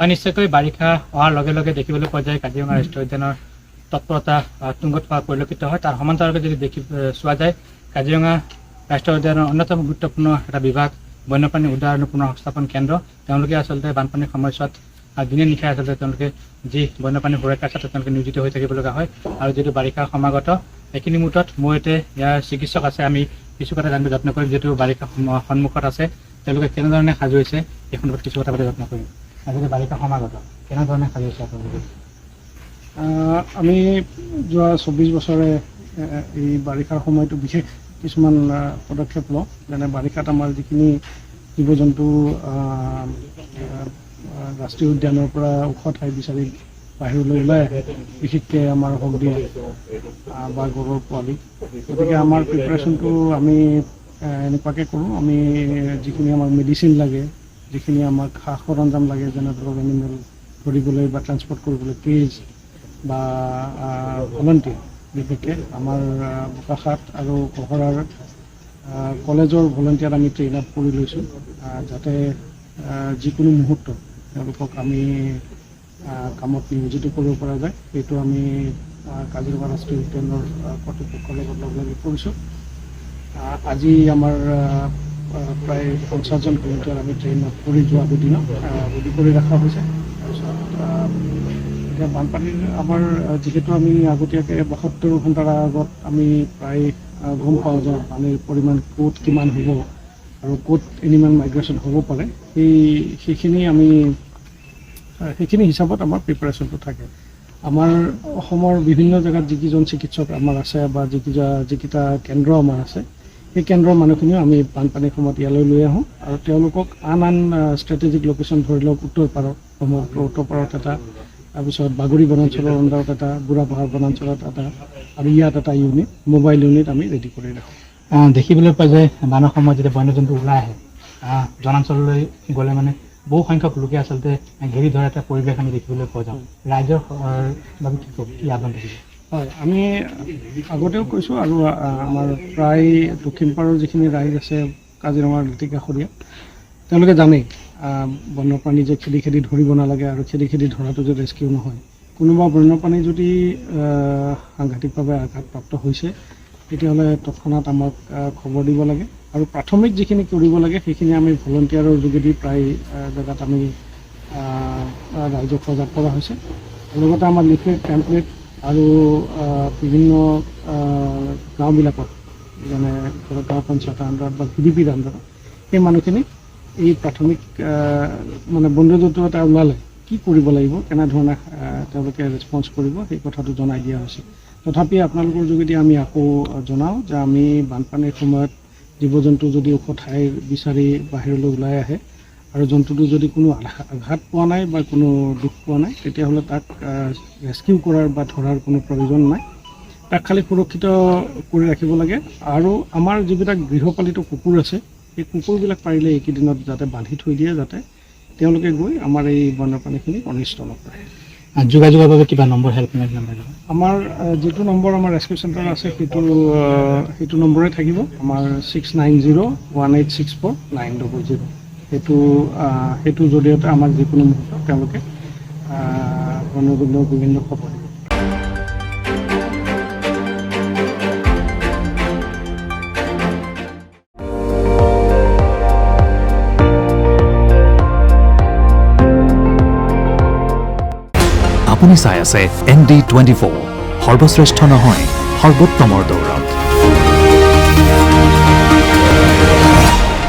নিশ্চয়কৈ বাৰিষা অহাৰ লগে লগে দেখিবলৈ পোৱা যায় কাজিৰঙা ৰাষ্ট্ৰীয় উদ্যানৰ তৎপৰতা তুংগত হোৱা পৰিলক্ষিত হয়। তাৰ সমান্তৰালকৈ যদি চোৱা যায় কাজিৰঙা ৰাষ্ট্ৰীয় উদ্যানৰ অন্যতম গুৰুত্বপূৰ্ণ এটা বিভাগ বন্যপ্ৰাণী উদ্যান আৰু পুনঃসংস্থাপন কেন্দ্ৰ। তেওঁলোকে আচলতে বানপানীৰ সময়ছোৱাত দিনে নিশাই আচলতে তেওঁলোকে যি বন্যপ্ৰাণী সুৰক্ষাৰ ক্ষেত্ৰত তেওঁলোকে নিয়োজিত হৈ থাকিব লগা হয়। আৰু যিটো বাৰিষা সমাগত এইখিনি মুহূৰ্তত মোৰ ইয়াতে ইয়াৰ চিকিৎসক আছে, আমি কিছু কথা জানিব যত্ন কৰিম। যিহেতু বাৰিষা সন্মুখত আছে, তেওঁলোকে কেনেধৰণে সাজু হৈছে এই সন্দৰ্ভত কিছু কথা পাতি যত্ন কৰিম। আজিকালি বাৰিষা সমাগত কেনেধৰণে সাজু হৈছে আপোনালোকে? আমি যোৱা 24 বছৰে এই বাৰিষাৰ সময়টো বিশেষ কিছুমান পদক্ষেপ লওঁ। যেনে বাৰিষাত আমাৰ যিখিনি জীৱ জন্তু ৰাষ্ট্ৰীয় উদ্যানৰ পৰা ওখ ঠাই বিচাৰি বাহিৰলৈ ওলাই আহে, বিশেষকৈ আমাৰ হক দিয়ে বা গৰুৰ পোৱালি। গতিকে আমাৰ প্ৰিপাৰেশ্যনটো আমি এনেকুৱাকৈ কৰোঁ। আমি যিখিনি আমাক মেডিচিন লাগে, যিখিনি আমাক সা সৰঞ্জাম লাগে, যেনে ধৰক এনিমেল ধৰিবলৈ বা ট্ৰান্সপৰ্ট কৰিবলৈ কেজ বা ভলণ্টিয়াৰ, বিশেষকৈ আমাৰ বোকাখাত আৰু কহৰাৰ কলেজৰ ভলণ্টিয়াৰ আমি ট্ৰেইন আপ কৰি লৈছোঁ, যাতে যিকোনো মুহূৰ্তত তেওঁলোকক আমি কামত নিয়োজিত কৰিব পৰা যায়। সেইটো আমি কাজিৰঙা ৰাষ্ট্ৰীয় উদ্যানৰ কৰ্তৃপক্ষৰ লগত লগ লাগি কৰিছোঁ। আজি আমাৰ প্ৰায় 50জন ভলণ্টিয়াৰ আমি ট্ৰেইন আপ কৰি যোৱা দুদিনত ৰেডি কৰি ৰখা হৈছে। তাৰপিছত এতিয়া বানপানীৰ আমাৰ যিহেতু আমি আগতীয়াকৈ 72 ঘণ্টাৰ আগত আমি প্ৰায় গম পাওঁ যে পানীৰ পৰিমাণ ক'ত কিমান হ'ব আৰু ক'ত এনিমেল মাইগ্ৰেশ্যন হ'ব পাৰে, সেইখিনি হিচাপত আমাৰ প্ৰিপাৰেশ্যনটো থাকে। আমাৰ অসমৰ বিভিন্ন জেগাত যিকেইজন চিকিৎসক আমাৰ আছে বা যিকেইটা কেন্দ্ৰ আমাৰ আছে, সেই কেন্দ্ৰৰ মানুহখিনিও আমি বানপানীৰ সময়ত ইয়ালৈ লৈ আহোঁ আৰু তেওঁলোকক আন ষ্ট্ৰেটেজিক লোকেশ্যন, ধৰি লওক উত্তৰ পাৰত এটা, তাৰপিছত বাগৰি বনাঞ্চলৰ আণ্ডাৰত এটা, বুঢ়াপাহাৰ বনাঞ্চলত এটা আৰু ইয়াত এটা ইউনিট, মোবাইল ইউনিট আমি ৰেডি কৰি ৰাখোঁ। দেখিবলৈ পোৱা যায় বানৰ সময়ত যেতিয়া বন্যজন্তু ওলাই আহে, জনাঞ্চললৈ গ'লে মানে বহু সংখ্যক লোকে আচলতে ঘেৰি ধৰা এটা পৰিৱেশ আমি দেখিবলৈ পোৱা যাওঁ। ৰাইজৰ বাবে কি আহ্বান থাকিব? হয়, আমি আগতেও কৈছোঁ আৰু আমাৰ প্ৰায় দক্ষিণ পাৰৰ যিখিনি ৰাইজ আছে কাজিৰঙাৰ দাঁতিকাষৰীয়া, তেওঁলোকে জানেই বন্যপ্ৰাণী যে খেদি ধৰিব নালাগে আৰু খেদি ধৰাটো যে ৰেস্কিউ নহয়। কোনোবা বন্যপ্ৰাণী যদি সাংঘাতিকভাৱে আঘাতপ্ৰাপ্ত হৈছে, তেতিয়াহ'লে তৎক্ষণাত আমাক খবৰ দিব লাগে আৰু প্ৰাথমিক যিখিনি কৰিব লাগে সেইখিনি আমি ভলণ্টিয়াৰৰ যোগেদি প্ৰায় জেগাত আমি ৰাইজক সজাগ কৰা হৈছে। লগতে আমাৰ লিফলেট, টেম্পলেট আৰু বিভিন্ন গাঁওবিলাকত, যেনে গাঁও পঞ্চায়তৰ আণ্ডাৰত বা VDPৰ আণ্ডাৰত, সেই মানুহখিনি এই প্ৰাথমিক মানে বন্যজন্তু এটা ওলালে কি কৰিব লাগিব, কেনেধৰণে তেওঁলোকে ৰেছপন্স কৰিব, সেই কথাটো জনাই দিয়া হৈছে। তথাপি আপোনালোকৰ যোগেদি আমি আকৌ জনাওঁ যে আমি বানপানীৰ সময়ত জীৱ জন্তু যদি ওখ ঠাই বিচাৰি বাহিৰলৈ ওলাই আহে আৰু জন্তুটো যদি কোনো আঘাত পোৱা নাই বা কোনো দুখ পোৱা নাই, তেতিয়াহ'লে তাক ৰেস্কিউ কৰাৰ বা ধৰাৰ কোনো প্ৰয়োজন নাই। তাক খালি সুৰক্ষিত কৰি ৰাখিব লাগে। আৰু আমাৰ যিবিলাক গৃহপালিত কুকুৰ আছে, সেই কুকুৰবিলাক পাৰিলে এইকেইদিনত যাতে বান্ধি থৈ দিয়ে, যাতে তেওঁলোকে গৈ আমাৰ এই বন্যপ্ৰাণীখিনিক অনিষ্ট নকৰে। যোগাযোগৰ বাবে কিবা নম্বৰ, হেল্পলাইন নম্বৰ? আমাৰ যিটো নম্বৰ আমাৰ ৰেস্কিউ চেণ্টাৰ আছে সেইটো নম্বৰে থাকিব, আমাৰ 6901864900। সেইটো জৰিয়তে আমাক যিকোনো মুহূৰ্তত তেওঁলোকে বিভিন্ন খবৰ দিব। আপুনি চাই আছে ND24, সৰ্বশ্ৰেষ্ঠ নহয় সৰ্বোত্তমৰ দৌৰত।